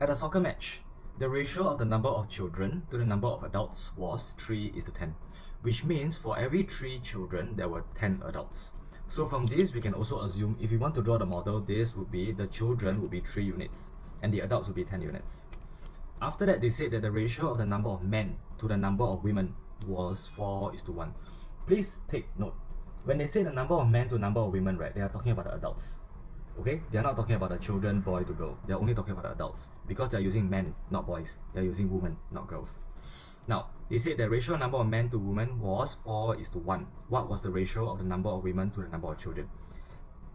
At a soccer match, the ratio of the number of children to the number of adults was 3:10, which means for every 3 children, there were 10 adults. So from this, we can also assume if you want to draw the model, this would be the children would be 3 units and the adults would be 10 units. After that, they said that the ratio of the number of men to the number of women was 4:1. Please take note. When they say the number of men to number of women, right, they are talking about the adults. Okay? They are not talking about the children, boy to girl. They are only talking about the adults because they are using men, not boys. They are using women, not girls. Now, they said the ratio of number of men to women was 4:1. What was the ratio of the number of women to the number of children?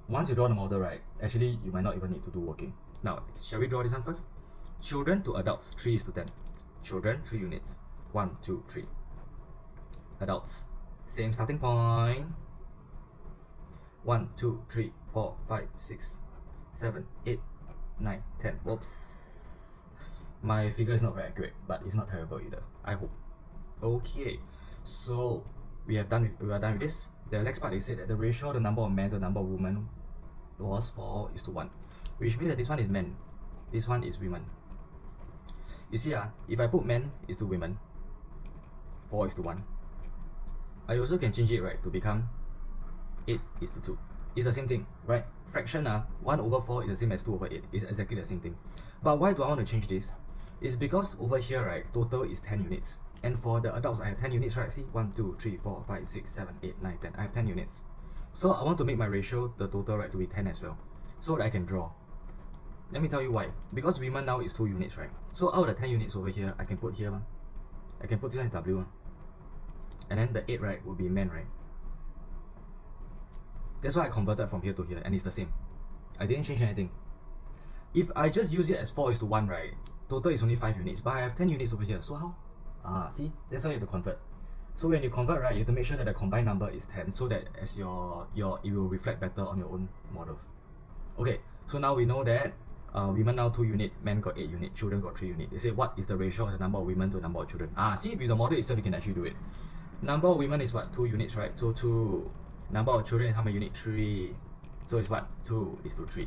Once you draw the model, right, actually you might not even need to do working. Now, shall we draw this one first? Children to adults, 3:10. Children, 3 units. 1, 2, 3. Adults, same starting point. 1, 2, 3, 4, 5, 6, 7, 8, 9, 10. Whoops. My figure is not very accurate, but it's not terrible either, I hope. Okay, so we are done with this. The next part is said that the ratio of the number of men to the number of women was 4:1, which means that this one is men, this one is women. You see, if I put men is to women, 4:1, I also can change it, right, to become 8:2. It's the same thing, right? Fraction 1/4 is the same as 2/8. It's exactly the same thing. But why do I want to change this? It's because over here, right, total is 10 units. And for the adults, I have 10 units, right? See, 1, 2, 3, 4, 5, 6, 7, 8, 9, 10. I have 10 units. So I want to make my ratio, the total, right, to be 10 as well, so that I can draw. Let me tell you why. Because women now is 2 units, right? So out of the 10 units over here, I can put here, I can put this one as W. And then the 8, right, will be men, right? That's why I converted from here to here, and it's the same. I didn't change anything. If I just use it as 4:1, right, total is only 5 units, but I have 10 units over here, so how? See, that's how you have to convert. So when you convert, right, you have to make sure that the combined number is 10, so that as it will reflect better on your own models. Okay, so now we know that women now 2 unit, men got 8 unit, children got 3 unit. They say what is the ratio of the number of women to the number of children? See, with the model itself, you can actually do it. Number of women is what? 2 units, right? So 2. Number of children is how many unit? 3. So it's what? 2:3.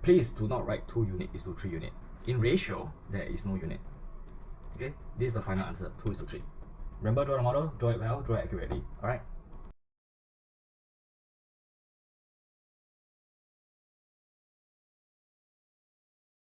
Please do not write 2 unit is to 3 unit. In ratio, there is no unit. Okay, this is the final answer, 2:3. Remember, draw the model, draw it well, draw it accurately. Alright.